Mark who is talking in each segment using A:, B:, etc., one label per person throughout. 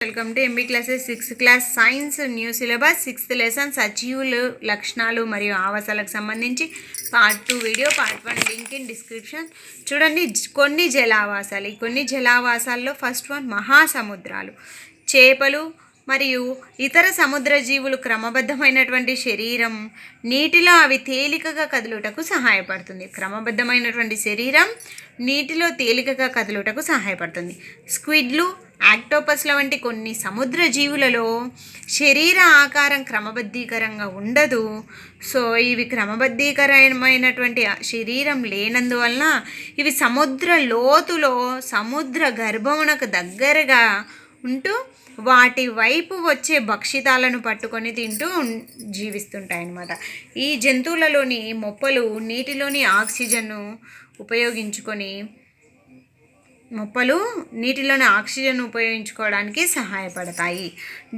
A: Welcome to MB classes 6th class science new syllabus 6th lesson సజీవులు లక్షణాలు మరియు ఆవాసాలకు సంబంధించి part 2 video part 1 link in description. చూడండి, కొన్ని జలావాసాలు. ఈ కొన్ని జలావాసాల్లో ఫస్ట్ వన్ మహాసముద్రాలు. చేపలు మరియు ఇతర సముద్ర జీవులు క్రమబద్ధమైనటువంటి శరీరం, నీటిలో అవి తేలికగా కదులుటకు సహాయపడుతుంది. క్రమబద్ధమైనటువంటి శరీరం నీటిలో తేలికగా కదులుటకు సహాయపడుతుంది. స్క్విడ్లు, ఆక్టోపస్ల వంటి కొన్ని సముద్ర జీవులలో శరీర ఆకారం క్రమబద్ధీకరంగా ఉండదు. సో ఇవి క్రమబద్ధీకరమైనటువంటి శరీరం లేనందువలన ఇవి సముద్ర లోతులో సముద్ర గర్భమునకు దగ్గరగా ఉంటూ వాటి వైపు వచ్చే భక్షితాలను పట్టుకొని తింటూ జీవిస్తుంటాయి అన్నమాట. ఈ జంతువులలోని మొప్పలు నీటిలోని ఆక్సిజన్ను ఉపయోగించుకోవడానికి సహాయపడతాయి.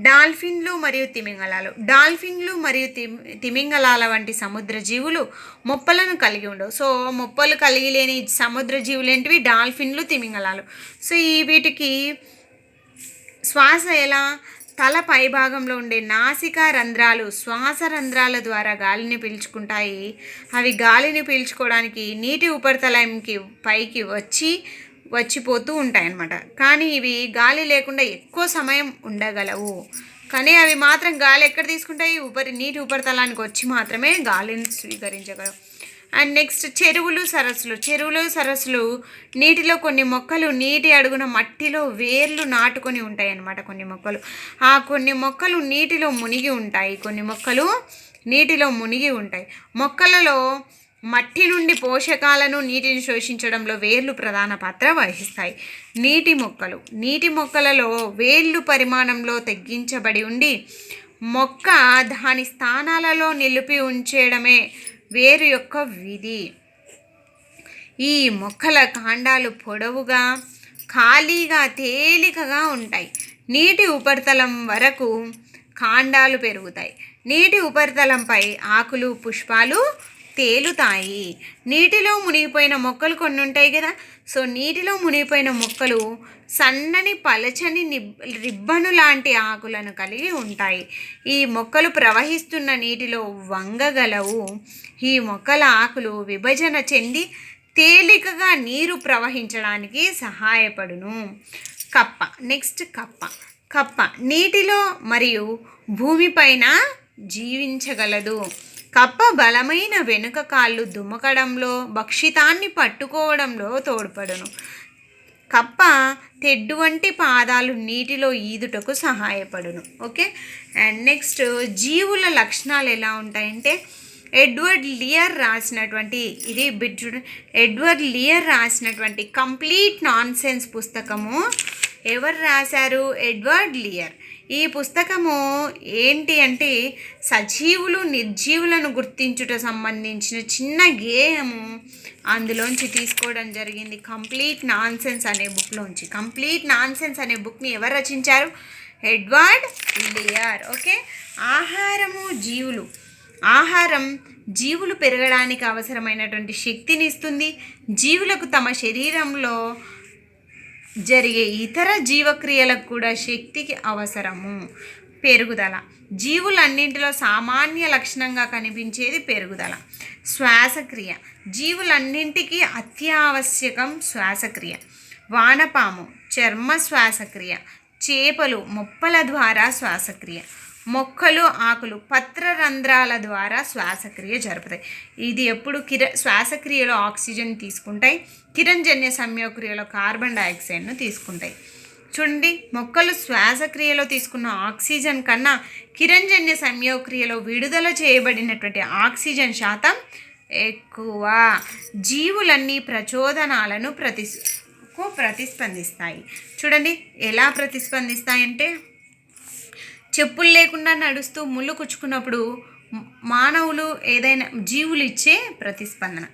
A: డాల్ఫిన్లు మరియు తిమింగలాల వంటి సముద్ర జీవులు మొప్పలను కలిగి ఉండవు. సో మొప్పలు కలిగి లేని సముద్ర జీవులు ఏంటివి? డాల్ఫిన్లు, తిమింగలాలు. సో వీటికి శ్వాస ఎలా? తల పై భాగంలో ఉండే నాసికా రంధ్రాలు శ్వాస రంధ్రాల ద్వారా గాలిని పీల్చుకుంటాయి. అవి గాలిని పీల్చుకోవడానికి నీటి ఉపరితలంకి పైకి వచ్చిపోతూ ఉంటాయన్నమాట. కానీ ఇవి గాలి లేకుండా ఎక్కువ సమయం ఉండగలవు. కానీ అవి మాత్రం గాలి ఎక్కడ తీసుకుంటాయి? నీటి ఉపరితలానికి వచ్చి మాత్రమే గాలిని స్వీకరించగలవు. అండ్ నెక్స్ట్ చెరువులు, సరస్సులు. నీటిలో కొన్ని మొక్కలు నీటి అడుగున మట్టిలో వేర్లు నాటుకొని ఉంటాయి అన్నమాట. కొన్ని మొక్కలు నీటిలో మునిగి ఉంటాయి. మొక్కలలో మట్టి నుండి పోషకాలను, నీటిని శోషించడంలో వేర్లు ప్రధాన పాత్ర వహిస్తాయి. నీటి మొక్కలలో వేర్లు పరిమాణంలో తగ్గించబడి ఉండి మొక్క దాని స్థానాలలో నిలిపి ఉంచడమే వేరు యొక్క విధి. ఈ మొక్కల కాండాలు పొడవుగా, ఖాళీగా, తేలికగా ఉంటాయి. నీటి ఉపరితలం వరకు కాండాలు పెరుగుతాయి. నీటి ఉపరితలంపై ఆకులు, పుష్పాలు తేలుతాయి. నీటిలో మునిగిపోయిన మొక్కలు కొన్ని ఉంటాయి కదా. సో నీటిలో మునిగిపోయిన మొక్కలు సన్నని పలచని రిబ్బను లాంటి ఆకులను కలిగి ఉంటాయి. ఈ మొక్కలు ప్రవహిస్తున్న నీటిలో వంగగలవు. ఈ మొక్కల ఆకులు విభజన చెంది తేలికగా నీరు ప్రవహించడానికి సహాయపడును. కప్ప నీటిలో మరియు భూమిపైన జీవించగలదు. కప్ప బలమైన వెనుక కాళ్ళు దుమకడంలో, భక్షితాన్ని పట్టుకోవడంలో తోడ్పడును. కప్ప తెడ్డు వంటి పాదాలు నీటిలో ఈదుటకు సహాయపడును. ఓకే. అండ్ నెక్స్ట్ జీవుల లక్షణాలు ఎలా ఉంటాయంటే, ఎడ్వర్డ్ లియర్ రాసినటువంటి కంప్లీట్ నాన్సెన్స్ పుస్తకము ఎవరు రాశారు? Edward Lear. ఈ పుస్తకము ఏంటి అంటే సజీవులు, నిర్జీవులను గుర్తించుట సంబంధించిన చిన్న గేయము అందులోంచి తీసుకోవడం జరిగింది. కంప్లీట్ నాన్సెన్స్ అనే బుక్ని ఎవరు రచించారు? Edward Lear. ఓకే. ఆహారం జీవులు పెరగడానికి అవసరమైనటువంటి శక్తిని ఇస్తుంది. జీవులకు తమ శరీరంలో జరిగే ఇతర జీవక్రియలకు కూడా శక్తికి అవసరము. పెరుగుదల జీవులన్నింటిలో సామాన్య లక్షణంగా కనిపించేది పెరుగుదల. శ్వాసక్రియ జీవులన్నింటికీ అత్యావశ్యకం శ్వాసక్రియ. వానపాము చర్మ శ్వాసక్రియ. చేపలు మొప్పల ద్వారా శ్వాసక్రియ. మొక్కలు, ఆకులు పత్రరంధ్రాల ద్వారా శ్వాసక్రియ జరుపుతాయి. ఇది ఎప్పుడు శ్వాసక్రియలో ఆక్సిజన్ తీసుకుంటాయి, కిరణజన్య సంయోగక్రియలో కార్బన్ డైఆక్సైడ్ను తీసుకుంటాయి. చూడండి, మొక్కలు శ్వాసక్రియలో తీసుకున్న ఆక్సిజన్ కన్నా కిరణజన్య సంయోగక్రియలో విడుదల చేయబడినటువంటి ఆక్సిజన్ శాతం ఎక్కువ. జీవులన్నీ ప్రచోదనాలను ప్రతిస్పందిస్తాయి. చూడండి ఎలా ప్రతిస్పందిస్తాయంటే, చెప్పులు లేకుండా నడుస్తూ ముళ్ళు కుచ్చుకున్నప్పుడు మానవులు ఏదైనా జీవులు ఇచ్చే ప్రతిస్పందన.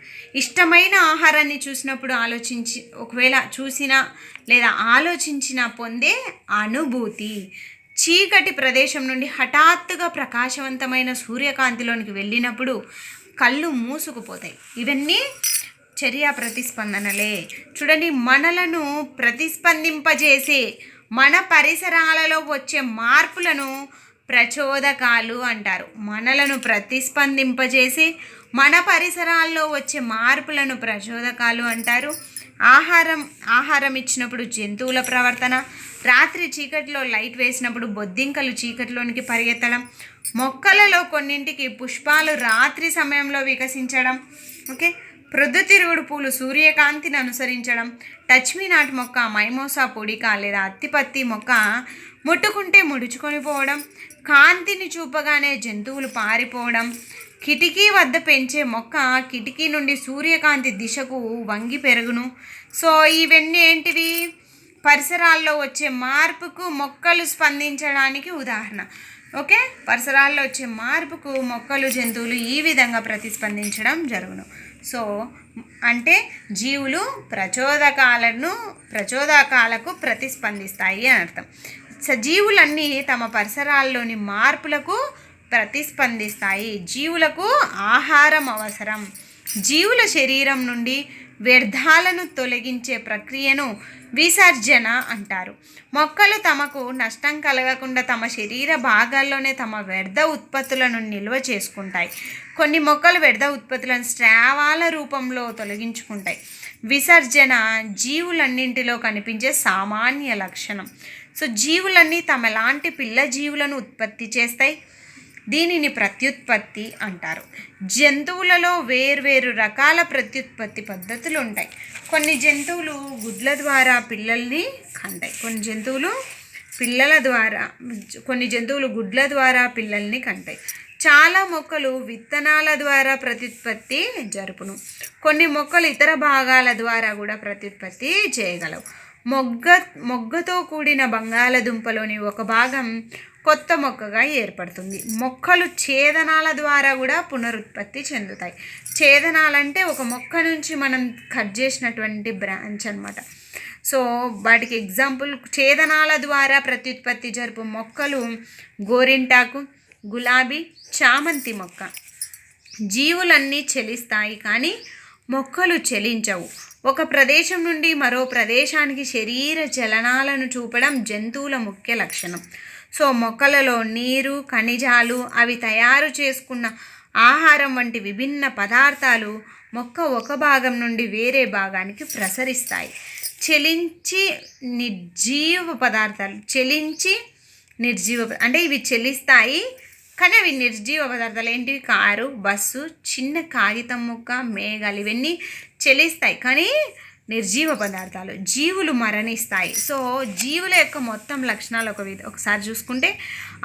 A: ఇష్టమైన ఆహారాన్ని చూసినప్పుడు ఆలోచించిన పొందే అనుభూతి. చీకటి ప్రదేశం నుండి హఠాత్తుగా ప్రకాశవంతమైన సూర్యకాంతిలోనికి వెళ్ళినప్పుడు కళ్ళు మూసుకుపోతాయి. ఇవన్నీ చర్య ప్రతిస్పందనలే. చూడండి, మనలను ప్రతిస్పందింపజేసే మన పరిసరాలలో వచ్చే మార్పులను ప్రచోదకాలు అంటారు. మనలను ప్రతిస్పందింపజేసి మన పరిసరాల్లో వచ్చే మార్పులను ప్రచోదకాలు అంటారు. ఆహారం ఇచ్చినప్పుడు జంతువుల ప్రవర్తన, రాత్రి చీకటిలో లైట్ వేసినప్పుడు బొద్దింకలు చీకటిలోనికి పరిగెత్తడం, మొక్కలలో కొన్నింటికి పుష్పాలు రాత్రి సమయంలో వికసించడం, ఓకే, ప్రొద్దుతిరుగుడు పూలు సూర్యకాంతిని అనుసరించడం, టచ్ మీ నాట్ మొక్క మైమోసా పొడిక లేదా అత్తిపత్తి మొక్క ముట్టుకుంటే ముడుచుకొని పోవడం, కాంతిని చూపగానే జంతువులు పారిపోవడం, కిటికీ వద్ద పెంచే మొక్క కిటికీ నుండి సూర్యకాంతి దిశకు వంగి పెరుగును. సో ఇవన్నీ ఏంటివి? పరిసరాల్లో వచ్చే మార్పుకు మొక్కలు స్పందించడానికి ఉదాహరణ. ఓకే, పరిసరాల్లో వచ్చే మార్పుకు మొక్కలు జంతువులు ఈ విధంగా ప్రతిస్పందించడం జరుగును. సో అంటే జీవులు ప్రచోదకాలకు ప్రతిస్పందిస్తాయి అని అర్థం. జీవులన్నీ తమ పరిసరాల్లోని మార్పులకు ప్రతిస్పందిస్తాయి. జీవులకు ఆహారం అవసరం. జీవుల శరీరం నుండి వ్యర్థాలను తొలగించే ప్రక్రియను విసర్జన అంటారు. మొక్కలు తమకు నష్టం కలగకుండా తమ శరీర భాగాల్లోనే తమ వ్యర్థ ఉత్పత్తులను నిల్వ చేసుకుంటాయి. కొన్ని మొక్కలు వ్యర్థ ఉత్పత్తులను స్రావాల రూపంలో తొలగించుకుంటాయి. విసర్జన జీవులన్నింటిలో కనిపించే సామాన్య లక్షణం. సో జీవులన్నీ తమలాంటి పిల్ల జీవులను ఉత్పత్తి చేస్తాయి. దీనిని ప్రత్యుత్పత్తి అంటారు. జంతువులలో వేర్వేరు రకాల ప్రత్యుత్పత్తి పద్ధతులు ఉంటాయి. కొన్ని జంతువులు గుడ్ల ద్వారా పిల్లల్ని కంటాయి. కొన్ని జంతువులు గుడ్ల ద్వారా పిల్లల్ని కంటాయి. చాలా మొక్కలు విత్తనాల ద్వారా ప్రత్యుత్పత్తి జరుపును. కొన్ని మొక్కలు ఇతర భాగాల ద్వారా కూడా ప్రత్యుత్పత్తి చేయగలవు. మొగ్గతో కూడిన బంగాళదుంపలోని ఒక భాగం కొత్త మొక్కగా ఏర్పడుతుంది. మొక్కలు ఛేదనాల ద్వారా కూడా పునరుత్పత్తి చెందుతాయి. ఛేదనాలంటే ఒక మొక్క నుంచి మనం కట్ చేసినటువంటి బ్రాంచ్ అన్నమాట. సో వాటికి ఎగ్జాంపుల్ ఛేదనాల ద్వారా ప్రత్యుత్పత్తి జరుపు మొక్కలు గోరింటాకు, గులాబీ, చామంతి మొక్క. జీవులన్నీ చెలిస్తాయి కానీ మొక్కలు చెలించవు. ఒక ప్రదేశం నుండి మరో ప్రదేశానికి శరీర చలనాలను చూపడం జంతువుల ముఖ్య లక్షణం. సో మొక్కలలో నీరు, ఖనిజాలు, అవి తయారు చేసుకున్న ఆహారం వంటి విభిన్న పదార్థాలు మొక్క ఒక భాగం నుండి వేరే భాగానికి ప్రసరిస్తాయి. అంటే ఇవి చెలిస్తాయి కానీ అవి నిర్జీవ పదార్థాలు. ఏంటివి? కారు, బస్సు, చిన్న కాగితం ముక్క, మేఘాలు, ఇవన్నీ చెలిస్తాయి కానీ నిర్జీవ పదార్థాలు. జీవులు మరణిస్తాయి. సో జీవుల యొక్క మొత్తం లక్షణాలు ఒకసారి చూసుకుంటే,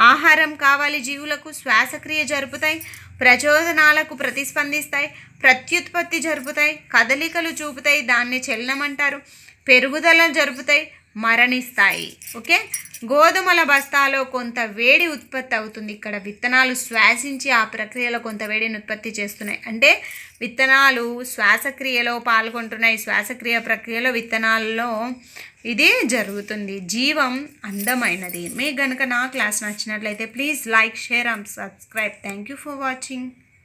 A: ఆహారం కావాలి జీవులకు, శ్వాసక్రియ జరుపుతాయి, ప్రచోదనాలకు ప్రతిస్పందిస్తాయి, ప్రత్యుత్పత్తి జరుపుతాయి, కదలికలు చూపుతాయి, దాన్ని చలనం అంటారు, పెరుగుదల జరుపుతాయి, మరణిస్తాయి. ఓకే, గోధుమల బస్తాలో కొంత వేడి ఉత్పత్తి అవుతుంది. ఇక్కడ విత్తనాలు శ్వాసించి ఆ ప్రక్రియలో కొంత వేడిని ఉత్పత్తి చేస్తున్నాయి. అంటే విత్తనాలు శ్వాసక్రియలో పాల్గొంటున్నాయి. శ్వాసక్రియ ప్రక్రియలో విత్తనాల్లో ఇది జరుగుతుంది. జీవం అందమైనది. మీకు కనుక నా క్లాస్ నచ్చినట్లయితే please like, share and subscribe. Thank you for watching.